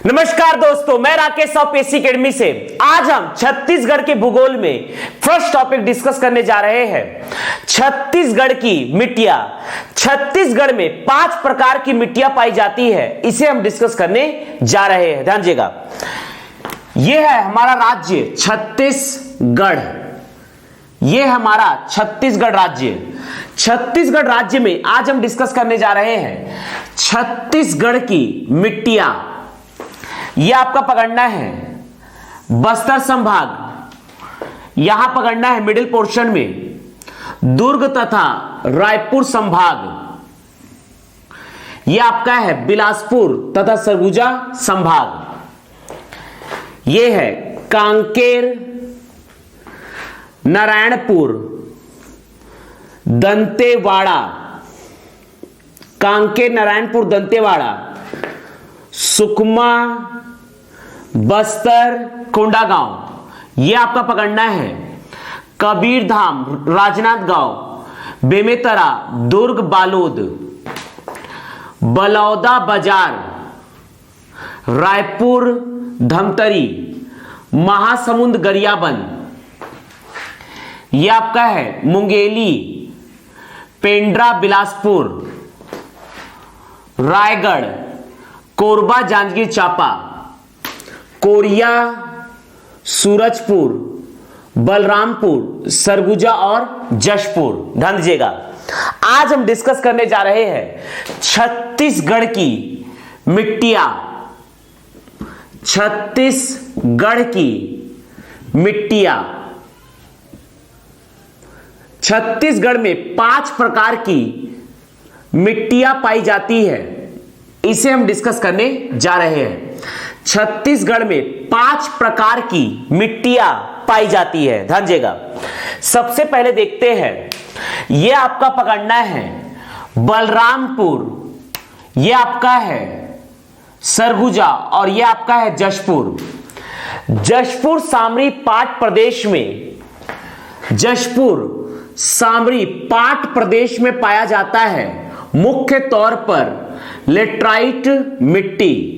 नमस्कार दोस्तों, मैं राकेश ऑफ एसी अकेडमी से। आज हम छत्तीसगढ़ के भूगोल में फर्स्ट टॉपिक डिस्कस करने जा रहे हैं, छत्तीसगढ़ की मिट्टियां। छत्तीसगढ़ में 5 प्रकार की मिट्टियां पाई जाती है, इसे हम डिस्कस करने जा रहे हैं। ध्यान दीजिएगा, यह है हमारा राज्य छत्तीसगढ़। यह हमारा छत्तीसगढ़ राज्य। छत्तीसगढ़ राज्य में आज हम डिस्कस करने जा रहे हैं छत्तीसगढ़ की मिट्टियां। यह आपका पकड़ना है बस्तर संभाग, यहां पकड़ना है मिडिल पोर्शन में दुर्ग तथा रायपुर संभाग, यह आपका है बिलासपुर तथा सरगुजा संभाग, यह है कांकेर, नारायणपुर, दंतेवाड़ा, कांकेर, नारायणपुर, दंतेवाड़ा, सुकमा, बस्तर, कोंडागांव। यह आपका पकड़ना है कबीरधाम, राजनांदगांव, बेमेतरा, दुर्ग, बालोद, बलौदा बाजार, रायपुर, धमतरी, महासमुंद, गरियाबंद। यह आपका है मुंगेली, पेंड्रा, बिलासपुर, रायगढ़, कोरबा, जांजगीर चांपा, कोरिया, सूरजपुर, बलरामपुर, सरगुजा और जशपुर। ध्यान दीजिएगा, आज हम डिस्कस करने जा रहे हैं छत्तीसगढ़ की मिट्टियां। छत्तीसगढ़ की मिट्टियां। छत्तीसगढ़ में 5 प्रकार की मिट्टियां पाई जाती है, इसे हम डिस्कस करने जा रहे हैं। छत्तीसगढ़ में 5 प्रकार की मिट्टियां पाई जाती है। ध्यान दीजिएगा, सबसे पहले देखते हैं, यह आपका पकड़ना है बलरामपुर, यह आपका है सरगुजा और यह आपका है जशपुर। जशपुर सामरी पाट प्रदेश में, जशपुर सामरी पाट प्रदेश में पाया जाता है, मुख्य तौर पर लेटराइट मिट्टी।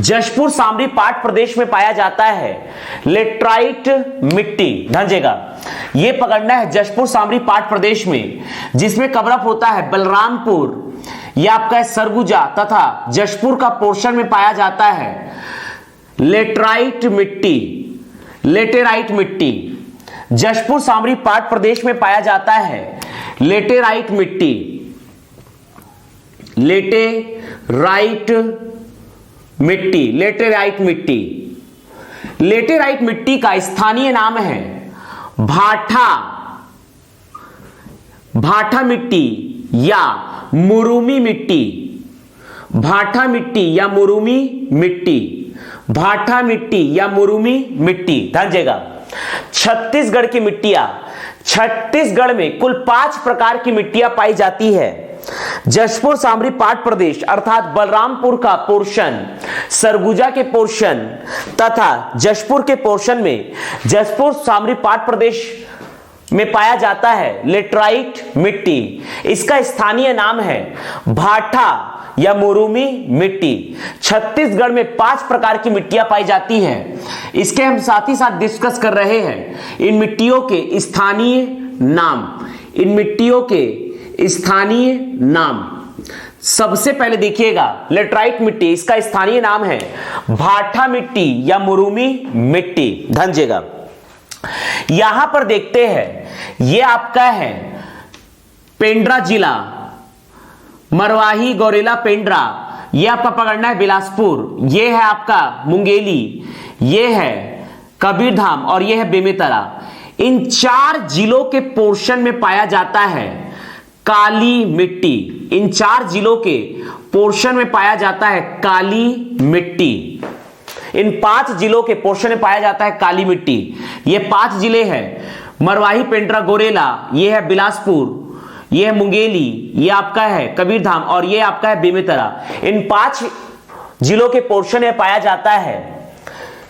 जशपुर सामरी पाट प्रदेश में पाया जाता है लेटराइट मिट्टी। ध्यान दीजिएगा, यह पकड़ना है जशपुर सामरी पाट प्रदेश में, जिसमें कवरअप होता है बलरामपुर, यह आपका है सरगुजा तथा जशपुर का पोर्शन में पाया जाता है लेटराइट मिट्टी, लेटेराइट मिट्टी। जशपुर सामरी पाट प्रदेश में पाया जाता है लेटेराइट मिट्टी, लेटेराइट मिट्टी, लेटेराइट मिट्टी। लेटेराइट मिट्टी का स्थानीय नाम है भाठा, भाठा मिट्टी या मुरुमी मिट्टी, भाठा मिट्टी या मुरुमी मिट्टी, भाठा मिट्टी या मुरुमी मिट्टी। ध्यान दीजिएगा, छत्तीसगढ़ की मिट्टियां। छत्तीसगढ़ में कुल 5 प्रकार की मिट्टियां पाई जाती है। जशपुर सामरी पाट प्रदेश अर्थात बलरामपुर का पोर्शन, सरगुजा के पोर्शन तथा जशपुर के पोर्शन में जशपुर सामरी पाट प्रदेश में पाया जाता है लेटराइट मिट्टी। इसका स्थानीय नाम है भाठा या मुरुमी मिट्टी। छत्तीसगढ़ में 5 प्रकार की मिट्टियां पाई जाती हैं, इसके हम साथ ही साथ डिस्कस कर रहे हैं इन मिट्टियों के स्थानीय नाम, इन मिट्टियों के स्थानीय नाम। सबसे पहले देखिएगा लेटराइट मिट्टी, इसका स्थानीय नाम है भाठा मिट्टी या मुरुमी मिट्टी। ध्यान दीजिएगा, यहां पर देखते हैं, यह आपका है पेंड्रा जिला, मरवाही, गौरेला, पेंड्रा, यह आपका पकड़ना है बिलासपुर, यह है आपका मुंगेली, यह है कबीरधाम और यह है बेमेतरा। इन 4 जिलों के पोर्शन में पाया जाता है काली मिट्टी। इन 4 जिलों के पोर्शन में पाया जाता है काली मिट्टी। इन 5 जिलों के पोर्शन में पाया जाता है काली मिट्टी। ये 5 जिले हैं मरवाही, पेंड्रा, गौरेला, ये है बिलासपुर, ये है मुंगेली, ये आपका है कबीरधाम और ये आपका है बेमेतरा। इन 5 जिलों के पोर्शन में पाया जाता है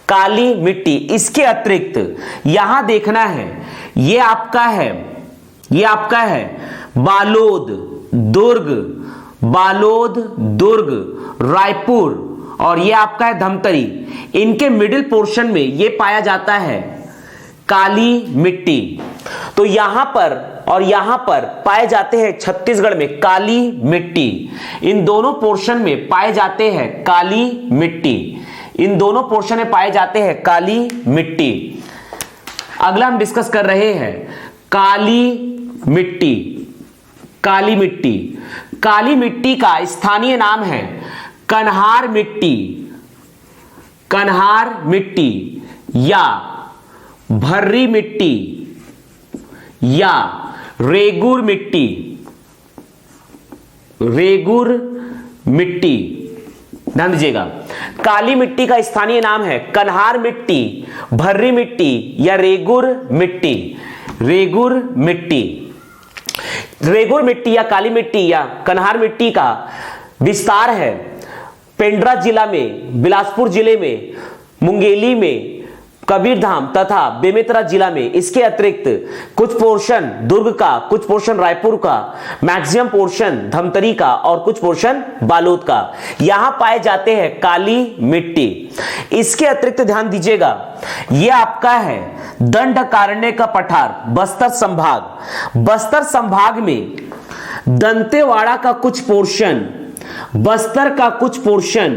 काली मिट्टी। इसके अतिरिक्त यहां देखना है, ये आपका है, ये आपका है बालोद, दुर्ग, रायपुर और ये आपका है धमतरी, इनके मिडिल पोर्शन में ये पाया जाता है काली मिट्टी। तो यहां पर और यहां पर पाए जाते हैं छत्तीसगढ़ में काली मिट्टी। इन दोनों पोर्शन में पाए जाते हैं काली मिट्टी, इन दोनों पोर्शन में पाए जाते हैं काली मिट्टी। अगला हम डिस्कस कर रहे हैं काली मिट्टी। काली मिट्टी, काली मिट्टी का स्थानीय नाम है कन्हार मिट्टी, कन्हार मिट्टी या भर्री मिट्टी या रेगुर मिट्टी, रेगुर मिट्टी। ध्यान दीजिएगा, काली मिट्टी का स्थानीय नाम है कन्हार मिट्टी, भर्री मिट्टी या रेगुर मिट्टी, रेगुर मिट्टी। रेगुर मिट्टी या काली मिट्टी या कन्हार मिट्टी का विस्तार है पेंड्रा जिला में, बिलासपुर जिले में, मुंगेली में, कबीरधाम तथा बेमेतरा जिला में। इसके अतिरिक्त कुछ पोर्शन दुर्ग का, कुछ पोर्शन रायपुर का, मैक्सिमम पोर्शन धमतरी का और कुछ पोर्शन बालोद का, यहां पाए जाते हैं काली मिट्टी। इसके अतिरिक्त ध्यान दीजिएगा, यह आपका है दंडकारण्य का पठार, बस्तर संभाग। बस्तर संभाग में दंतेवाड़ा का कुछ पोर्शन, बस्तर का कुछ पोर्शन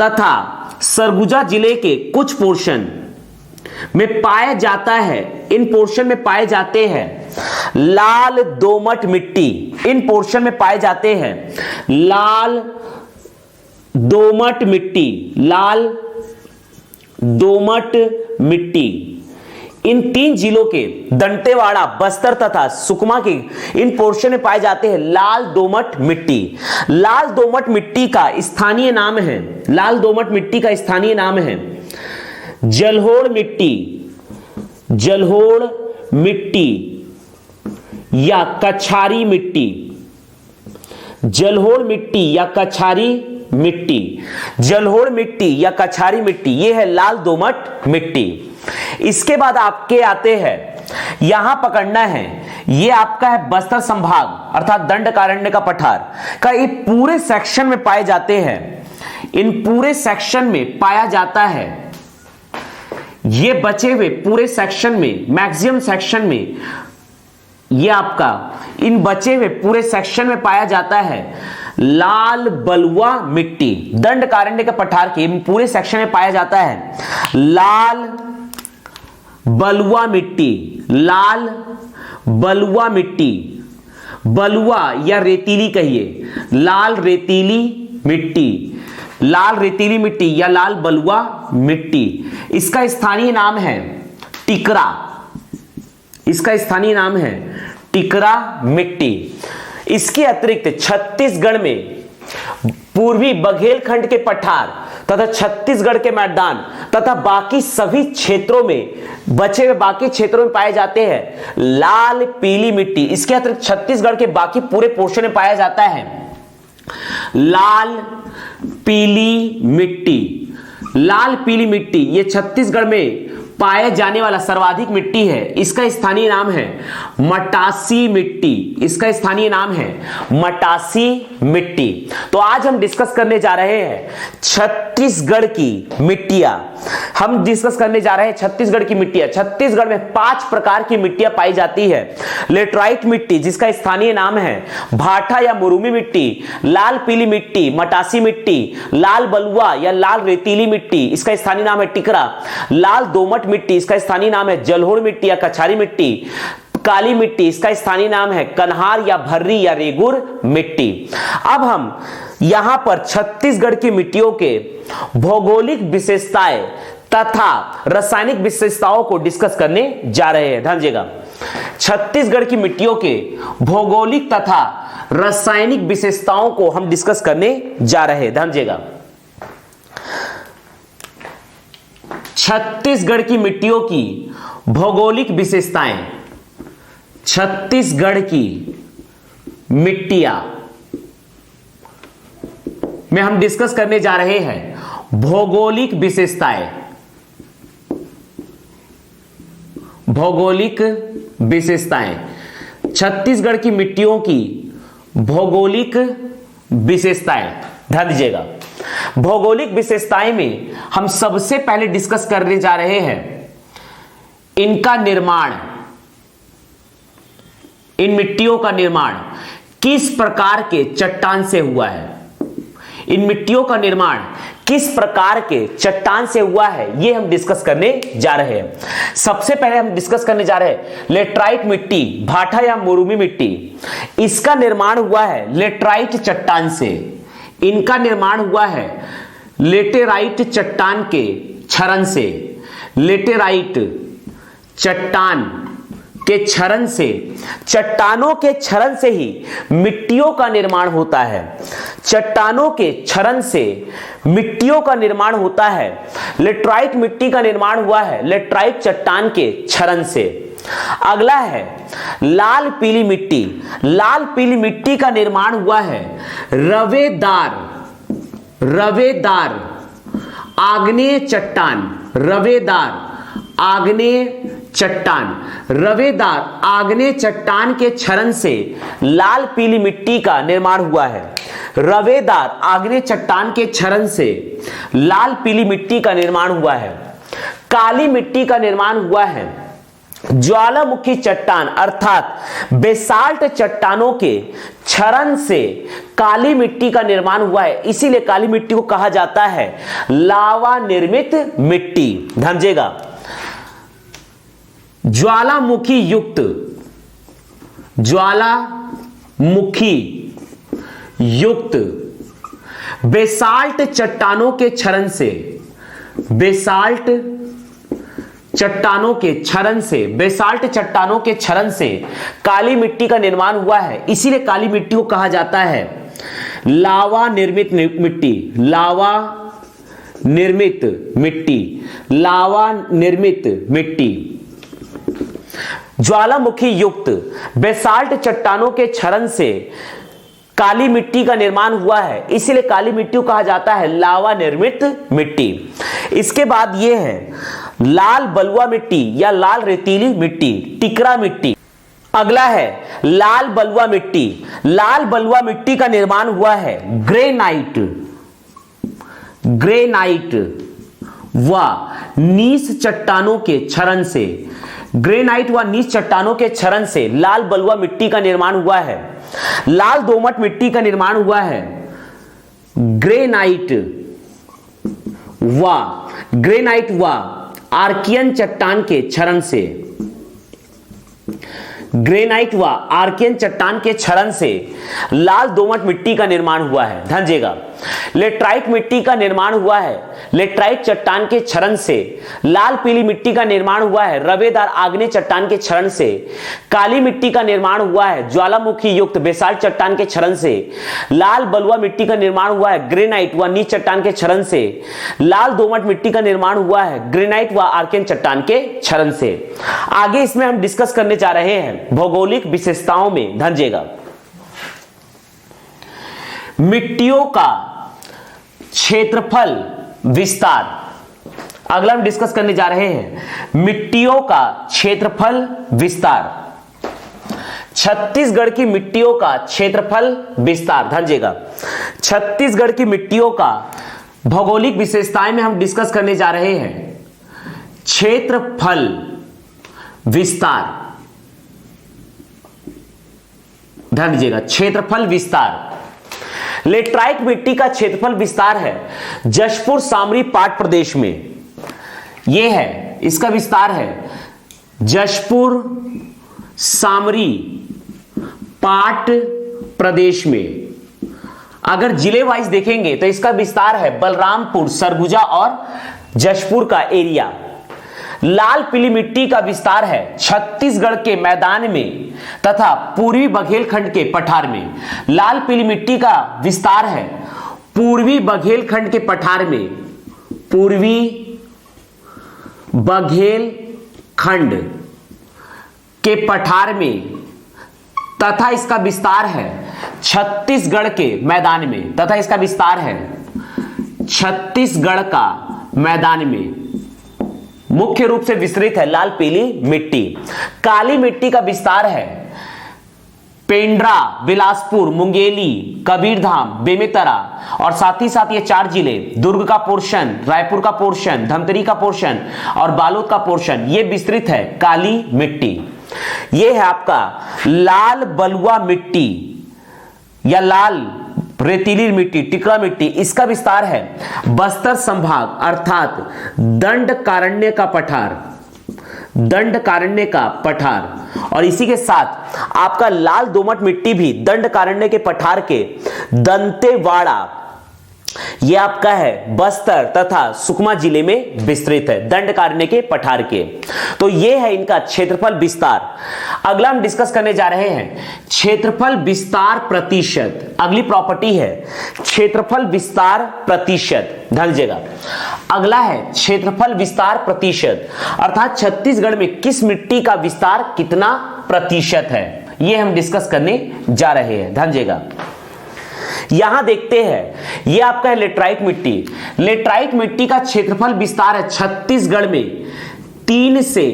तथा सरगुजा जिले के कुछ पोर्शन में पाया जाता है, इन पोर्शन में पाए जाते हैं लाल दोमट मिट्टी। इन पोर्शन में पाए जाते हैं लाल दोमट मिट्टी, लाल दोमट मिट्टी। इन तीन जिलों के दंतेवाड़ा, बस्तर तथा सुकमा के इन पोर्शन में पाए जाते हैं लाल दोमट मिट्टी। लाल दोमट मिट्टी का स्थानीय नाम है, लाल दोमट मिट्टी का स्थानीय नाम है जलोढ़ मिट्टी, जलोढ़ मिट्टी या कछारी मिट्टी, जलोढ़ मिट्टी या कछारी मिट्टी, जलोढ़ मिट्टी या कछारी मिट्टी, यह है लाल दोमट मिट्टी। इसके बाद आपके आते हैं, यहां पकड़ना है, यह आपका है बस्तर संभाग अर्थात दंडकारण्य का पठार का ये पूरे सेक्शन में पाए जाते हैं, इन पूरे सेक्शन में पाया जाता है। ये बचे हुए पूरे सेक्शन में, मैक्सिमम सेक्शन में, ये आपका इन बचे हुए पूरे सेक्शन में पाया जाता है लाल बलुआ मिट्टी। दंडकारण्य के पठार के पूरे सेक्शन में पाया जाता है लाल बलुआ मिट्टी, लाल बलुआ मिट्टी, बलुआ या रेतीली कहिए, लाल रेतीली मिट्टी, लाल रेतीली मिट्टी या लाल बलुआ मिट्टी। इसका स्थानीय नाम है टिकरा, इसका स्थानीय नाम है टिकरा मिट्टी। इसके अतिरिक्त छत्तीसगढ़ में पूर्वी बघेलखंड के पठार तथा छत्तीसगढ़ के मैदान तथा बाकी सभी क्षेत्रों में, बचे हुए बाकी क्षेत्रों में पाए जाते हैं लाल पीली मिट्टी। इसके अतिरिक्त छत्तीसगढ़ के बाकी पूरे पोर्शन में पाया जाता है लाल पीली मिट्टी। लाल पीली मिट्टी ये छत्तीसगढ़ में पाए जाने वाला सर्वाधिक मिट्टी है। इसका स्थानीय नाम है मटासी मिट्टी, इसका स्थानीय नाम है मटासी मिट्टी। तो आज हम डिस्कस करने जा रहे हैं छत्तीसगढ़ की मिट्टियां। हम डिस्कस करने जा रहे हैं छत्तीसगढ़ की मिट्टियां। छत्तीसगढ़ में 5 प्रकार की मिट्टियां पाई जाती है। लेटराइट मिट्टी जिसका स्थानीय नाम है भाठा या मुरुमी मिट्टी, लाल पीली मिट्टी, मटासी मिट्टी, लाल बलुआ या लाल रेतीली मिट्टी, इसका स्थानीय नाम है टिकरा, लाल दोमट मिट्टी, इसका स्थानीय नाम है जलोढ़ मिट्टी या कछारी मिट्टी, काली मिट्टी, इसका स्थानीय नाम है कन्हार या भर्री या रेगुर मिट्टी। अब हम यहां पर छत्तीसगढ़ की मिट्टियों के भौगोलिक विशेषताएं तथा रासायनिक विशेषताओं को डिस्कस करने जा रहे हैं। ध्यान दीजिएगा, छत्तीसगढ़ की मिट्टियों के भौगोलिक तथा रासायनिक विशेषताओं को हम डिस्कस करने जा रहे हैं। ध्यान दीजिएगा, छत्तीसगढ़ की मिट्टियों की भौगोलिक विशेषताएं। छत्तीसगढ़ की मिट्टियां में हम डिस्कस करने जा रहे हैं भौगोलिक विशेषताएं। भौगोलिक विशेषताएं, छत्तीसगढ़ की मिट्टियों की भौगोलिक विशेषताएं। ध्यान दीजिएगा, भौगोलिक विशेषताएं में हम सबसे पहले डिस्कस करने जा रहे हैं इनका निर्माण, इन मिट्टियों का निर्माण किस प्रकार के चट्टान से हुआ है। इन मिट्टियों का निर्माण किस प्रकार के चट्टान से हुआ है, यह हम डिस्कस करने जा रहे हैं। सबसे पहले हम डिस्कस करने जा रहे हैं लेटराइट मिट्टी, भाठा या मुरुमी मिट्टी। इसका निर्माण हुआ है लेटराइट चट्टान से। इनका निर्माण हुआ है लेटेराइट चट्टान के क्षरण से। लेटेराइट चट्टान के क्षरण से, चट्टानों के क्षरण से ही मिट्टियों का निर्माण होता है। चट्टानों के क्षरण से मिट्टियों का निर्माण होता है। लेटराइट मिट्टी का निर्माण हुआ है लेटराइट चट्टान के क्षरण से। अगला है लाल पीली मिट्टी। लाल पीली मिट्टी का निर्माण हुआ है रवेदार आग्नेय चट्टान। रवेदार आग्नेय चट्टान के क्षरण से लाल पीली मिट्टी का निर्माण हुआ है। रवेदार आग्नेय चट्टान के क्षरण से लाल पीली मिट्टी का निर्माण हुआ है। काली मिट्टी का निर्माण हुआ है ज्वालामुखी चट्टान अर्थात बेसाल्ट चट्टानों के क्षरण से काली मिट्टी का निर्माण हुआ है। इसीलिए काली मिट्टी को कहा जाता है लावा निर्मित मिट्टी। समझेगा, ज्वालामुखी युक्त बेसाल्ट चट्टानों के क्षरण से, बेसाल्ट चट्टानों के क्षरण से काली मिट्टी का निर्माण हुआ है। इसीलिए काली मिट्टी को कहा जाता है लावा निर्मित मिट्टी। ज्वालामुखी युक्त बेसाल्ट चट्टानों के क्षरण से काली मिट्टी का निर्माण हुआ है, इसीलिए काली मिट्टी को कहा जाता है लावा निर्मित मिट्टी। इसके बाद यह है लाल बलुआ मिट्टी या लाल रेतीली मिट्टी, टिकरा मिट्टी। अगला है लाल बलुआ मिट्टी। लाल बलुआ मिट्टी का निर्माण हुआ है ग्रेनाइट व नीस चट्टानों के क्षरण से। ग्रेनाइट व नीस चट्टानों के क्षरण से लाल बलुआ मिट्टी का निर्माण हुआ है। लाल दोमट मिट्टी का निर्माण हुआ है ग्रेनाइट व आर्कियन चट्टान के क्षरण से। ग्रेनाइट व आर्कियन चट्टान के क्षरण से लाल दोमट मिट्टी का निर्माण हुआ है। ध्यान लेटराइट मिट्टी का निर्माण हुआ है लेटराइट चट्टान के क्षरण से। लाल पीली मिट्टी का निर्माण हुआ है रवेदार आग्नेय चट्टान के क्षरण से। काली मिट्टी का निर्माण हुआ है ज्वालामुखी युक्त बेसाल्ट चट्टान के क्षरण से। लाल बलुआ मिट्टी का निर्माण हुआ है ग्रेनाइट व नीच चट्टान के क्षरण से। लाल दोमट मिट्टी का निर्माण हुआ है ग्रेनाइट व आर्कियन चट्टान के क्षरण से। आगे इसमें हम डिस्कस करने जा रहे हैं भौगोलिक विशेषताओं में। ध्यान मिट्टियों का क्षेत्रफल विस्तार। अगला हम डिस्कस करने जा रहे हैं मिट्टियों का क्षेत्रफल विस्तार। छत्तीसगढ़ की मिट्टियों का क्षेत्रफल विस्तार। ध्यान छत्तीसगढ़ की मिट्टियों का भौगोलिक विशेषताएं में हम डिस्कस करने जा रहे हैं क्षेत्रफल विस्तार। ध्यान दीजिएगा, क्षेत्रफल विस्तार। लेटराइट मिट्टी का क्षेत्रफल विस्तार है जशपुर सामरी पाट प्रदेश में। यह है, इसका विस्तार है जशपुर सामरी पाट प्रदेश में। अगर जिले वाइज देखेंगे तो इसका विस्तार है बलरामपुर, सरगुजा और जशपुर का एरिया। लाल पीली मिट्टी का विस्तार है छत्तीसगढ़ के मैदान में तथा पूर्वी बघेलखंड के पठार में। लाल पीली मिट्टी का विस्तार है पूर्वी बघेलखंड के पठार में, पूर्वी बघेलखंड के पठार में, तथा इसका विस्तार है छत्तीसगढ़ के मैदान में, तथा इसका विस्तार है छत्तीसगढ़ का मैदान में। मुख्य रूप से विस्तृत है लाल पीली मिट्टी। काली मिट्टी का विस्तार है पेंड्रा, बिलासपुर, मुंगेली, कबीरधाम, बेमेतरा और साथ ही साथ ये 4 जिले, दुर्ग का पोर्शन, रायपुर का पोर्शन, धमतरी का पोर्शन और बालोद का पोर्शन, ये विस्तृत है काली मिट्टी। ये है आपका लाल बलुआ मिट्टी या लाल रेतीली मिट्टी, टिकरा मिट्टी, इसका विस्तार है बस्तर संभाग अर्थात दंडकारण्य का पठार, दंडकारण्य का पठार। और इसी के साथ आपका लाल दोमट मिट्टी भी दंडकारण्य के पठार के दंतेवाड़ा, यह आपका है बस्तर तथा सुकमा जिले में विस्तृत है, दंडकारण्य के पठार के। तो यह है इनका क्षेत्रफल विस्तार। अगला हम डिस्कस करने जा रहे हैं क्षेत्रफल विस्तार प्रतिशत। अगली प्रॉपर्टी है क्षेत्रफल विस्तार प्रतिशत, ध्यान दीजिएगा। अगला है क्षेत्रफल विस्तार प्रतिशत, अर्थात छत्तीसगढ़ में किस मिट्टी का विस्तार कितना प्रतिशत है, यह हम डिस्कस करने जा रहे हैं, ध्यान दीजिएगा। यहां देखते हैं यह आपका है लेटराइट मिट्टी। लेटराइट मिट्टी का क्षेत्रफल विस्तार है छत्तीसगढ़ में 3 से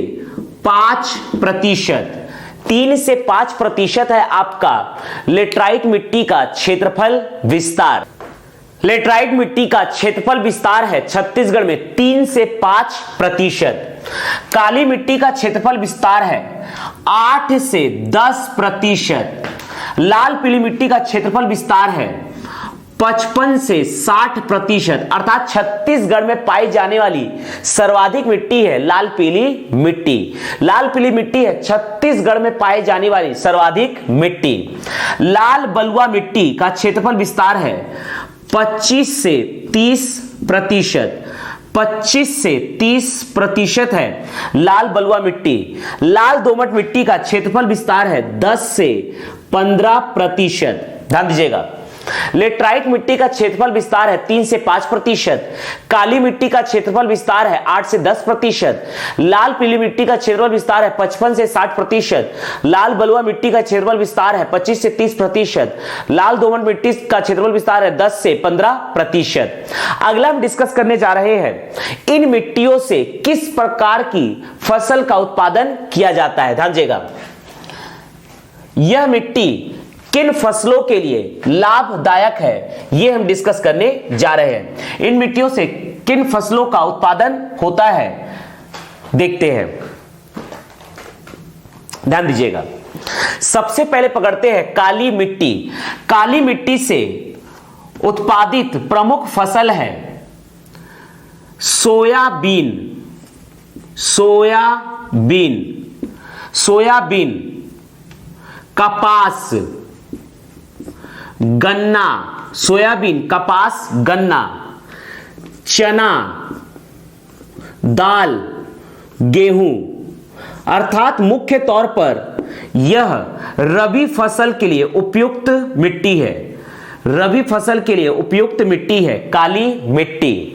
5%। 3 से 5% है आपका लेटराइट मिट्टी का क्षेत्रफल विस्तार। लेटराइट मिट्टी का क्षेत्रफल विस्तार है छत्तीसगढ़ में 3 से 5%। काली मिट्टी का क्षेत्रफल विस्तार है 8 से 10%। लाल पीली मिट्टी का क्षेत्रफल विस्तार है 55 से 60%, अर्थात छत्तीसगढ़ में पाई जाने वाली सर्वाधिक मिट्टी है लाल पीली मिट्टी। लाल पीली मिट्टी है छत्तीसगढ़ में पाई जाने वाली सर्वाधिक मिट्टी। लाल बलुआ मिट्टी का क्षेत्रफल विस्तार है 25 से 30%। 25 से 30% है लाल बलुआ मिट्टी। लाल दोमट मिट्टी का क्षेत्रफल विस्तार है 10 से 15%। ध्यान दीजिएगा, लेटराइट मिट्टी का क्षेत्रफल विस्तार है 3 से 5%। काली मिट्टी का क्षेत्रफल विस्तार है 8 से 10%। लाल पीली मिट्टी का क्षेत्रफल विस्तार है 55 से 60%। लाल बलुआ मिट्टी का क्षेत्रफल विस्तार है 25 से 30%। लाल दोमट मिट्टी का क्षेत्रफल विस्तार है 10 से 15%। अगला हम डिस्कस करने जा रहे हैं इन मिट्टियों से किस प्रकार की फसल का उत्पादन किया जाता है। ध्यान दीजिएगा, यह मिट्टी किन फसलों के लिए लाभदायक है, यह हम डिस्कस करने जा रहे हैं। इन मिट्टियों से किन फसलों का उत्पादन होता है देखते हैं, ध्यान दीजिएगा। सबसे पहले पकड़ते हैं काली मिट्टी। काली मिट्टी से उत्पादित प्रमुख फसल है सोयाबीन, सोयाबीन, सोयाबीन, कपास, गन्ना, सोयाबीन, कपास, गन्ना, चना, दाल, गेहूं, अर्थात मुख्य तौर पर यह रबी फसल के लिए उपयुक्त मिट्टी है। रबी फसल के लिए उपयुक्त मिट्टी है काली मिट्टी।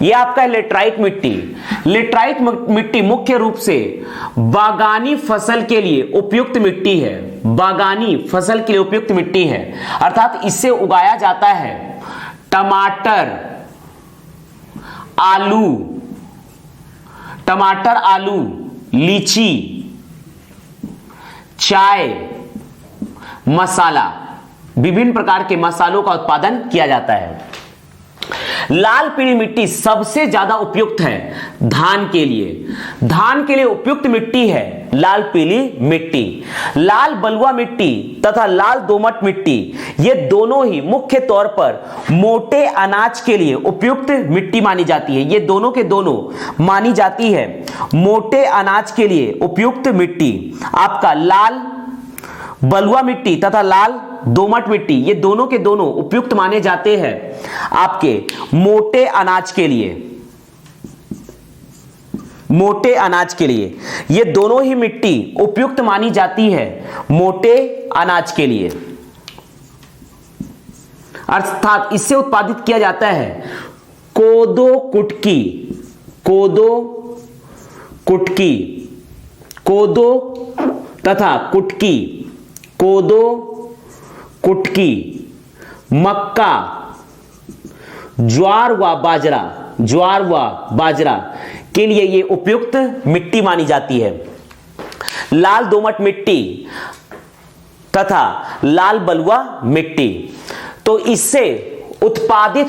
यह आपका लेटराइट मिट्टी। लेटराइट मिट्टी मुख्य रूप से बागानी फसल के लिए उपयुक्त मिट्टी है। बागानी फसल के लिए उपयुक्त मिट्टी है, अर्थात इससे उगाया जाता है टमाटर, आलू, टमाटर, आलू, लीची, चाय, मसाला, विभिन्न प्रकार के मसालों का उत्पादन किया जाता है। लाल पीली मिट्टी सबसे ज्यादा उपयुक्त है धान के लिए। धान के लिए उपयुक्त मिट्टी है लाल पीली मिट्टी। लाल बलुआ मिट्टी तथा लाल दोमट मिट्टी, ये दोनों ही मुख्य तौर पर मोटे अनाज के लिए उपयुक्त मिट्टी मानी जाती है। ये दोनों के दोनों मानी जाती है मोटे अनाज के लिए उपयुक्त मिट्टी। आपका लाल बलुआ मिट्टी तथा लाल दोमट मिट्टी, ये दोनों के दोनों उपयुक्त माने जाते हैं आपके मोटे अनाज के लिए। मोटे अनाज के लिए ये दोनों ही मिट्टी उपयुक्त मानी जाती है मोटे अनाज के लिए, अर्थात इससे उत्पादित किया जाता है कोदो कुटकी, कोदो कुटकी, कोदो तथा कुटकी, कोदो कुटकी, मक्का, ज्वार व बाजरा, ज्वार व बाजरा के लिए ये उपयुक्त मिट्टी मानी जाती है। लाल दोमट मिट्टी तथा लाल बलुआ मिट्टी। तो इससे उत्पादित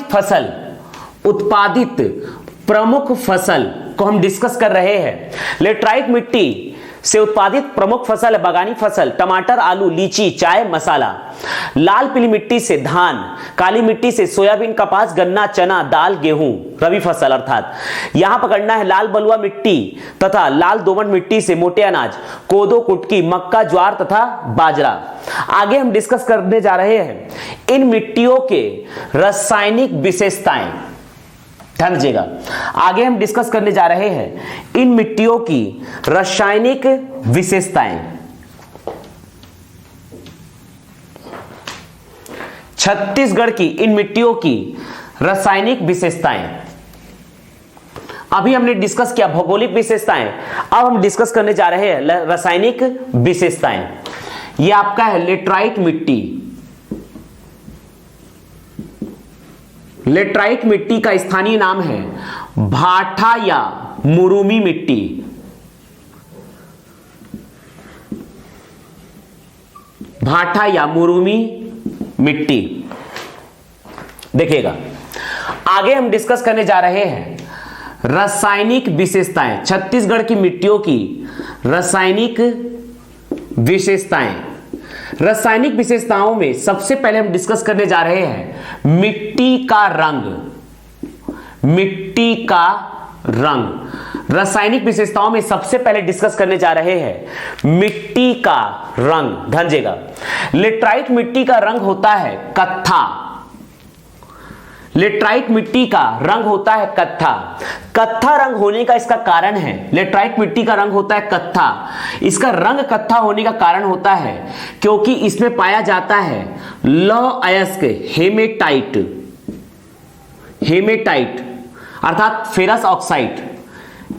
प्रमुख फसल को हम डिस्कस कर रहे हैं। लेटराइट मिट्टी से उत्पादित प्रमुख फसल है बागानी फसल, टमाटर, आलू, लीची, चाय, मसाला। लाल पीली मिट्टी से धान, काली मिट्टी से सोयाबीन, कपास, गन्ना, चना, दाल, गेहूं, रबी फसल। अर्थात यहां पकड़ना है लाल बलुआ मिट्टी तथा लाल दोमट मिट्टी से मोटे अनाज, कोदो, कुटकी, मक्का, ज्वार तथा बाजरा। आगे हम डिस्कस करने जा रहे हैं इन मिट्टियों के रासायनिक विशेषताएं। ध्यान दीजिएगा, आगे हम डिस्कस करने जा रहे हैं इन मिट्टियों की रासायनिक विशेषताएं। छत्तीसगढ़ की इन मिट्टियों की रासायनिक विशेषताएं। अभी हमने डिस्कस किया भौगोलिक विशेषताएं, अब हम डिस्कस करने जा रहे हैं रासायनिक विशेषताएं। यह आपका है लेटराइट मिट्टी। लेटराइट मिट्टी का स्थानीय नाम है भाठा या मुरुमी मिट्टी। भाठा या मुरुमी मिट्टी। देखिएगा, आगे हम डिस्कस करने जा रहे हैं रासायनिक विशेषताएं। छत्तीसगढ़ की मिट्टियों की रासायनिक विशेषताएं। रासायनिक विशेषताओं में सबसे पहले हम डिस्कस करने जा रहे हैं मिट्टी का रंग। मिट्टी का रंग। रासायनिक विशेषताओं में सबसे पहले डिस्कस करने जा रहे हैं मिट्टी का रंग। ध्यान दीजिएगा, लेटराइट मिट्टी का रंग होता है कत्था। लेटराइट मिट्टी का रंग होता है कत्था। कत्था रंग होने का इसका कारण है, लेटराइट मिट्टी का रंग होता है कत्था। इसका रंग कत्था होने का कारण होता है क्योंकि इसमें पाया जाता है लौह अयस्क हेमेटाइट। हेमेटाइट अर्थात फेरस ऑक्साइड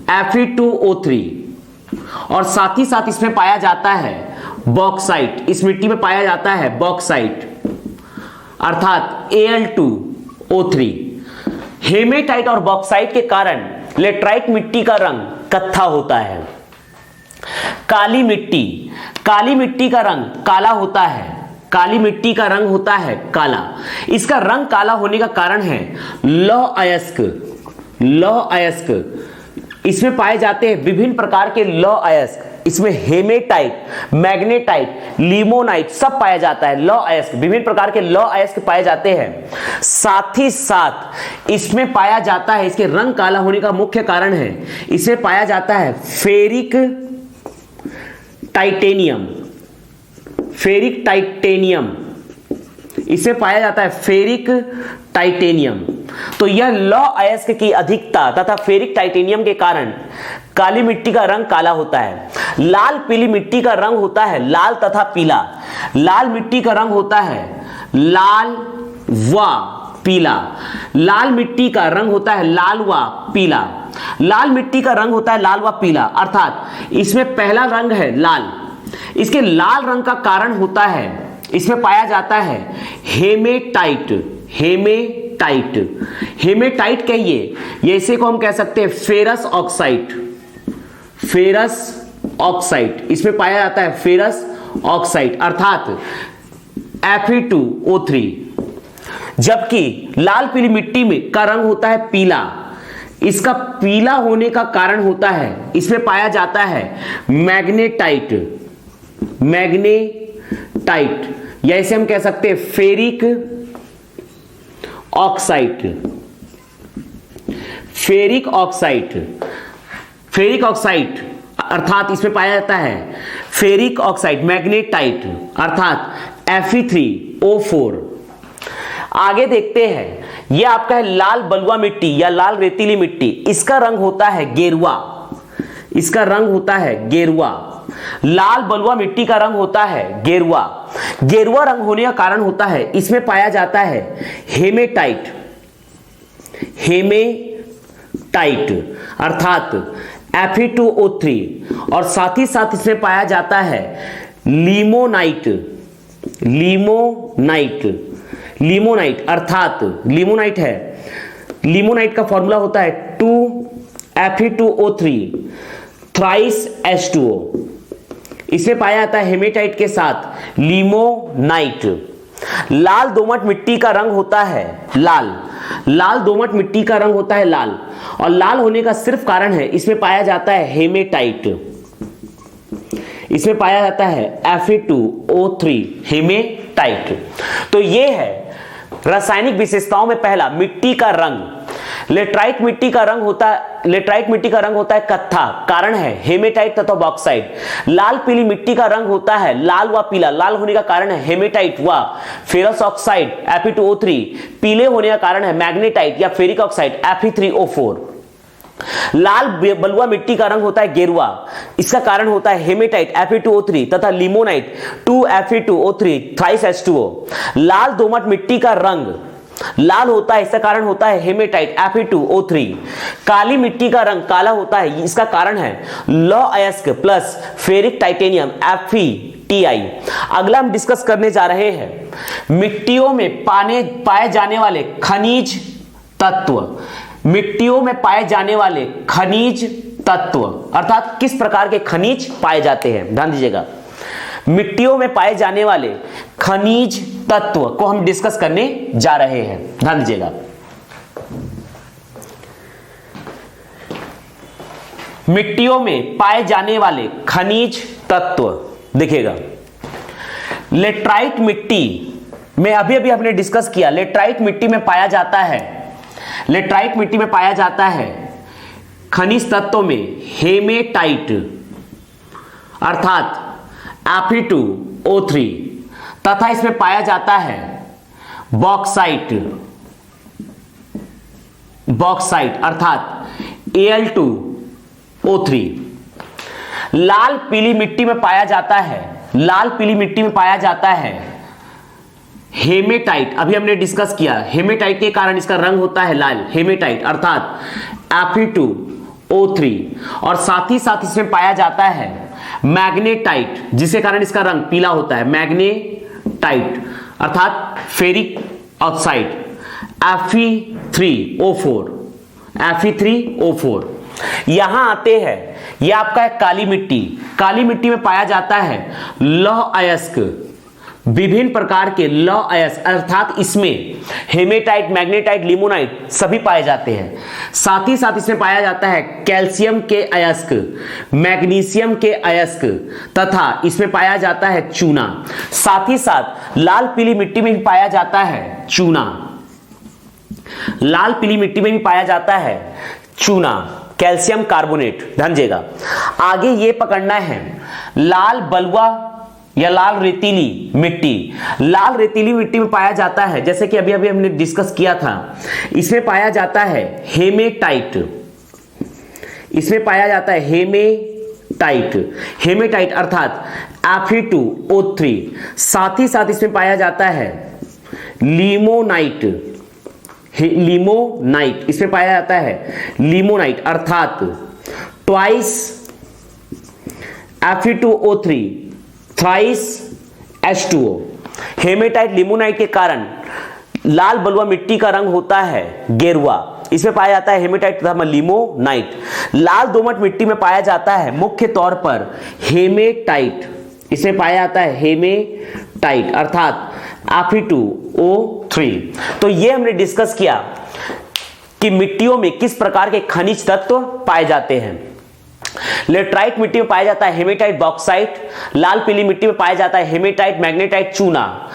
Fe2O3, और साथ ही साथ इसमें पाया जाता है बॉक्साइट। इस मिट्टी में पाया जाता है बॉक्साइट अर्थात Al2O3। हेमेटाइट और बॉक्साइट के कारण लेटराइट मिट्टी का रंग कत्था होता है। काली मिट्टी। काली मिट्टी का रंग काला होता है। काली मिट्टी का रंग होता है काला। इसका रंग काला होने का कारण है लौह अयस्क। लौह अयस्क इसमें पाए जाते हैं विभिन्न प्रकार के लौह अयस्क। इसमें हेमेटाइट, मैग्नेटाइट, लिमोनाइट सब पाया जाता है। लौह अयस्क, विभिन्न प्रकार के लौह अयस्क पाए जाते हैं। साथ ही साथ इसमें पाया जाता है, इसके रंग काला होने का मुख्य कारण है इसमें पाया जाता है फेरिक टाइटेनियम। फेरिक टाइटेनियम, इसमें पाया जाता है फेरिक टाइटेनियम। तो यह लौह अयस्क की अधिकता तथा फेरिक टाइटेनियम के कारण काली मिट्टी का रंग काला होता है। लाल पीली मिट्टी का रंग होता है लाल तथा पीला। लाल मिट्टी का रंग होता है लाल व पीला। लाल मिट्टी का रंग होता है लाल व पीला। लाल मिट्टी का रंग होता है लाल व पीला अर्थात इसमें पहला रंग है लाल। इसके लाल रंग का कारण होता है इसमें पाया जाता है हेमेटाइट। हेमेटाइट, हेमेटाइट कहिए, ये इसे को हम कह सकते हैं फेरस ऑक्साइड। फेरस ऑक्साइड इसमें पाया जाता है फेरस ऑक्साइड अर्थात Fe2O3। जबकि लाल पीली मिट्टी में का रंग होता है पीला। इसका पीला होने का कारण होता है इसमें पाया जाता है मैग्नेटाइट। मैग्नेटाइट या इसे हम कह सकते हैं ferric oxide. Ferric oxide, ferric oxide अर्थात इसमें पाया जाता है फेरिक ऑक्साइड। मैग्नेटाइट अर्थात Fe3O4। आगे देखते हैं, यह आपका है लाल बलुआ मिट्टी या लाल रेतीली मिट्टी। इसका रंग होता है गेरुआ। इसका रंग होता है गेरुआ। लाल बलुआ मिट्टी का रंग होता है गेरुआ। गेरुआ रंग होने का कारण होता है इसमें पाया जाता है हेमेटाइट। हेमेटाइट अर्थात Fe2O3, और साथ ही साथ इसमें पाया जाता है लिमोनाइट। लिमोनाइट, लिमोनाइट अर्थात लिमोनाइट है, लिमोनाइट का फॉर्मूला होता है 2Fe2O3 थ्राइस H2O। इसमें पाया जाता है हेमेटाइट के साथ लिमोनाइट। लाल दोमट मिट्टी का रंग होता है लाल दोमट मिट्टी का रंग होता है लाल, और लाल होने का सिर्फ कारण है इसमें पाया जाता है हेमेटाइट, इसमें पाया जाता है Fe2O3 हेमेटाइट। तो ये है रासायनिक विशेषताओं में पहला मिट्टी का रंग। लेटराइट मिट्टी का रंग होता है कत्था, कारण है हेमेटाइट तथा बॉक्साइट। लाल पीली मिट्टी का रंग होता है लाल व पीला, लाल होने का कारण है हेमेटाइट व फेरस ऑक्साइड Fe2O3। पीले होने का कारण है मैग्नेटाइट या फेरिक ऑक्साइड Fe3O4। लाल बलुआ मिट्टी का रंग होता है गेरुआ, इसका कारण होता है हेमेटाइट Fe2O3 तथा लिमोनाइट 2Fe2O3 थ्राइस H2O। लाल दोमट मिट्टी का रंग लाल होता है, इसका कारण होता है हेमेटाइट Fe2O3। काली मिट्टी का रंग काला होता है, इसका कारण है लौह अयस्क प्लस फेरिक टाइटेनियम Fe(Ti). अगला हम डिस्कस करने जा रहे हैं मिट्टियों में पाए जाने वाले खनिज तत्व। मिट्टियों में पाए जाने वाले खनिज तत्व अर्थात किस प्रकार के खनिज पाए जाते हैं, ध्यान दीजिएगा। मिट्टियों में पाए जाने वाले खनिज तत्व को हम डिस्कस करने जा रहे हैं, ध्यान दीजिएगा। मिट्टियों में पाए जाने वाले खनिज तत्व देखिएगा। लेटराइट मिट्टी में अभी हमने डिस्कस किया, लेटराइट मिट्टी में पाया जाता है खनिज तत्वों में हेमेटाइट अर्थात Fe2O3 तथा इसमें पाया जाता है बॉक्साइट अर्थात Al2O3। लाल पीली मिट्टी में पाया जाता है हेमेटाइट। अभी हमने डिस्कस किया हेमेटाइट के कारण इसका रंग होता है लाल, हेमेटाइट अर्थात Fe2O3। और साथ ही साथ इसमें पाया जाता है मैग्नेटाइट, जिसके कारण इसका रंग पीला होता है, मैग्नेटाइट अर्थात फेरिक ऑक्साइड Fe3O4। यहां आते हैं, यह आपका है काली मिट्टी में पाया जाता है लौह अयस्क, विभिन्न प्रकार के लौह अयस्क अर्थात इसमें हेमेटाइट, मैग्नेटाइट, लिमोनाइट सभी पाए जाते हैं। साथ ही साथ इसमें पाया जाता है कैल्शियम के अयस्क, मैग्नीशियम के अयस्क तथा इसमें पाया जाता है चूना। साथ ही साथ लाल पीली मिट्टी में भी पाया जाता है चूना, कैल्शियम कार्बोनेट, ध्यान दीजिएगा। आगे ये पकड़ना है लाल बलुआ या लाल रेतीली मिट्टी में पाया जाता है, जैसे कि अभी हमने डिस्कस किया था, इसमें पाया जाता है हेमेटाइट अर्थात Fe2O3। साथ ही साथ इसमें पाया जाता है लिमोनाइट, इसमें पाया जाता है लिमोनाइट अर्थात twice Fe2O3 thrice H2O। Haematite limonite के कारण लाल बलुआ मिट्टी का रंग होता है गेरुआ, इसमें पाया जाता है हेमेटाइट तथा लिमोनाइट। लाल दोमट मिट्टी में पाया जाता है मुख्य तौर पर हेमेटाइट, इसमें पाया जाता है हेमेटाइट अर्थात Fe2O3। तो ये हमने डिस्कस किया कि मिट्टियों में किस प्रकार के खनिज तत्व पाए जाते हैं। लेटराइट मिट्टी में पाया जाता है हेमेटाइट, बॉक्साइट। लाल पीली मिट्टी में पाया जाता है हेमेटाइट, मैग्नेटाइट, चूना।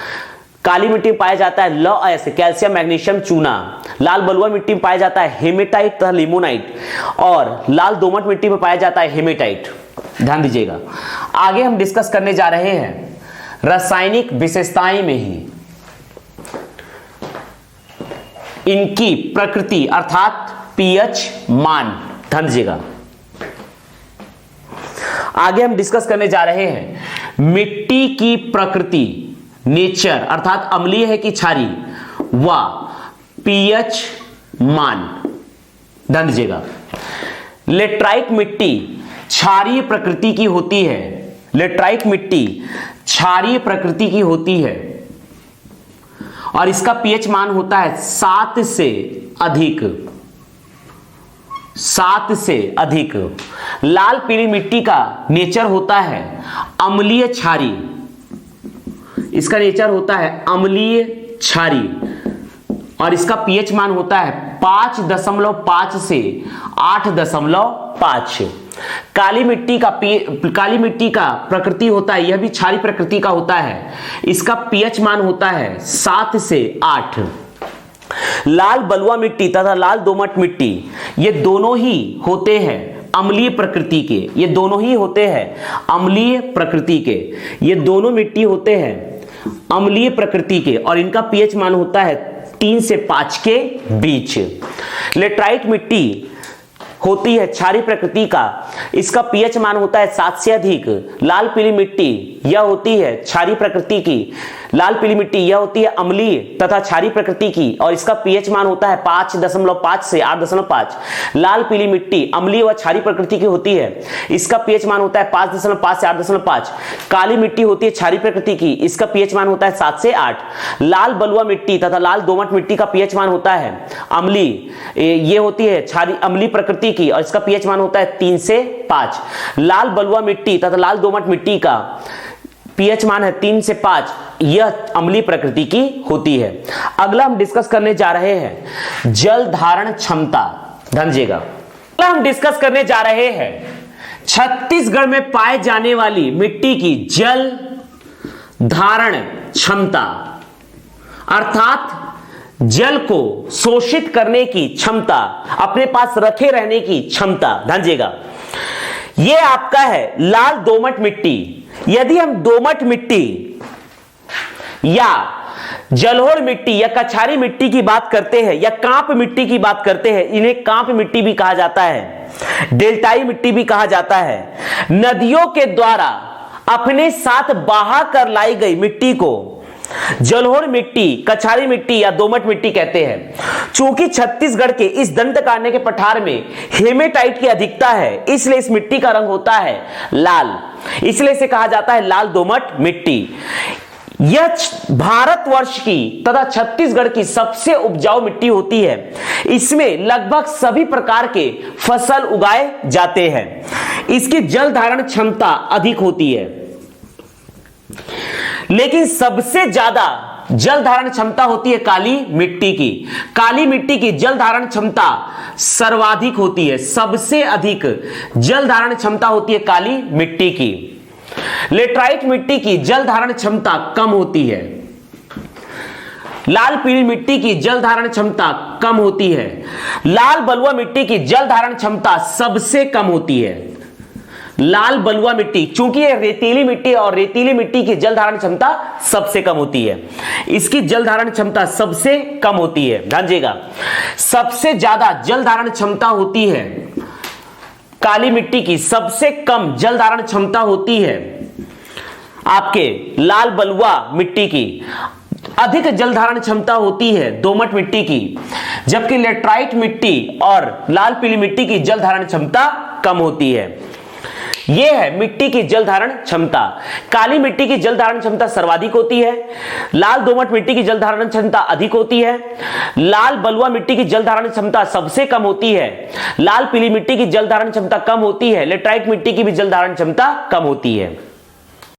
काली मिट्टी में पाया जाता है लौह अयस्क, कैल्शियम, मैग्नीशियम, चूना। लाल बलुआ मिट्टी में पाया जाता है हेमेटाइट तथा लिमोनाइट, और लाल दोमट मिट्टी में पाया जाता है हेमेटाइट। ध्यान दीजिएगा। आगे हम डिस्कस करने जा रहे हैं रासायनिक विशेषताएं में ही इनकी प्रकृति अर्थात पीएच मान। ध्यान दीजिएगा। आगे हम डिस्कस करने जा रहे हैं मिट्टी की प्रकृति, नेचर अर्थात अम्लीय है कि क्षारीय, व पीएच मान। ध्यान दीजिएगा। लेटराइट मिट्टी क्षारीय प्रकृति की होती है, लेटराइट मिट्टी क्षारीय प्रकृति की होती है और इसका पीएच मान होता है 7 से अधिक। 7 से अधिक। लाल पीली मिट्टी का नेचर होता है अम्लीय क्षारी, इसका नेचर होता है अम्लीय क्षारी और इसका पीएच मान होता है 5.5 से 8.5। काली मिट्टी का प्रकृति होता है, यह भी क्षारी प्रकृति का होता है, इसका पीएच मान होता है 7 से 8। लाल बलुआ मिट्टी तथा लाल दोमट मिट्टी ये दोनों ही होते हैं अम्लीय प्रकृति के, ये दोनों ही होते हैं अम्लीय प्रकृति के, ये दोनों मिट्टी होते हैं अम्लीय प्रकृति के और इनका पीएच मान होता है 3 से 5 के बीच। लेटराइट मिट्टी होती है क्षारी प्रकृति का, इसका पीएच मान होता है 7 से अधिक। लाल पीली मिट्टी यह होती है क्षारी प्रकृति की, लाल पीली मिट्टी यह होती है अम्लीय तथा क्षारी प्रकृति की और इसका पीएच मान होता है 5.5 से 8.5। लाल पीली मिट्टी अम्लीय व क्षारी प्रकृति की होती है, इसका पीएच मान होता है 5.5 से 8.5। काली मिट्टी होती है क्षारी प्रकृति की, इसका पीएच मान होता है 7 से 8। लाल बलुआ मिट्टी तथा लाल दोमट मिट्टी का पीएच मान होता है अम्लीय, ये होती है क्षारी अम्लीय प्रकृति की और इसका पीएच मान होता है 3 से 5। लाल बलुआ मिट्टी तथा लाल दोमट मिट्टी का पीएच मान है 3 से 5, यह अम्लीय प्रकृति की होती है। अगला हम डिस्कस करने जा रहे हैं जल धारण क्षमता। ध्यान, अगला हम डिस्कस करने जा रहे हैं छत्तीसगढ़ में पाए जाने वाली मिट्टी की जल धारण क्षमता, अर्थात जल को शोषित करने की क्षमता, अपने पास रखे रहने की क्षमता। ध्यान दीजिएगा, यह आपका है लाल दोमट मिट्टी। यदि हम दोमट मिट्टी या जलोढ़ मिट्टी या कछारी मिट्टी की बात करते हैं या कांप मिट्टी की बात करते हैं, इन्हें कांप मिट्टी भी कहा जाता है, डेल्टाई मिट्टी भी कहा जाता है। नदियों के द्वारा अपने साथ बहा कर लाई गई मिट्टी को जलोढ़ मिट्टी, कछारी मिट्टी या दोमट मिट्टी कहते हैं। चूंकि छत्तीसगढ़ के इस दंडकारण्य के पठार में हेमेटाइट की अधिकता है, इसलिए इस मिट्टी का रंग होता है लाल, इसलिए इसे कहा जाता है लाल दोमट मिट्टी। यह भारतवर्ष की तथा छत्तीसगढ़ की सबसे उपजाऊ मिट्टी होती है। इसमें लगभग सभी प्रकार के फसल उगाए जाते हैं। इसकी जल धारण क्षमता अधिक होती है, लेकिन सबसे ज्यादा जल धारण क्षमता होती है काली मिट्टी की। काली मिट्टी की जल धारण क्षमता सर्वाधिक होती है, सबसे अधिक जल धारण क्षमता होती है काली मिट्टी की। लेटराइट मिट्टी की जल धारण क्षमता कम होती है। लाल पीली मिट्टी की जल धारण क्षमता कम होती है। लाल बलुआ मिट्टी की जल धारण क्षमता सबसे कम होती है। लाल बलुआ मिट्टी, चूंकि यह रेतीली मिट्टी और रेतीली मिट्टी की जल धारण क्षमता सबसे कम होती है, इसकी जल धारण क्षमता सबसे कम होती है। ध्यान दीजिएगा, सबसे ज्यादा जल धारण क्षमता होती है काली मिट्टी की, सबसे कम जल धारण क्षमता होती है आपके लाल बलुआ मिट्टी की, अधिक जल धारण क्षमता होती है दोमट मिट्टी की, जबकि लेटराइट मिट्टी और लाल पीली मिट्टी की जल धारण क्षमता कम होती है। यह है मिट्टी की जल धारण क्षमता। काली मिट्टी की जल धारण क्षमता सर्वाधिक होती है। लाल दोमट मिट्टी की जल धारण क्षमता अधिक होती है। लाल बलुआ मिट्टी की जल धारण क्षमता सबसे कम होती है। लाल पीली मिट्टी की जल धारण क्षमता कम होती है। लेटराइट मिट्टी की भी जल धारण क्षमता कम होती है।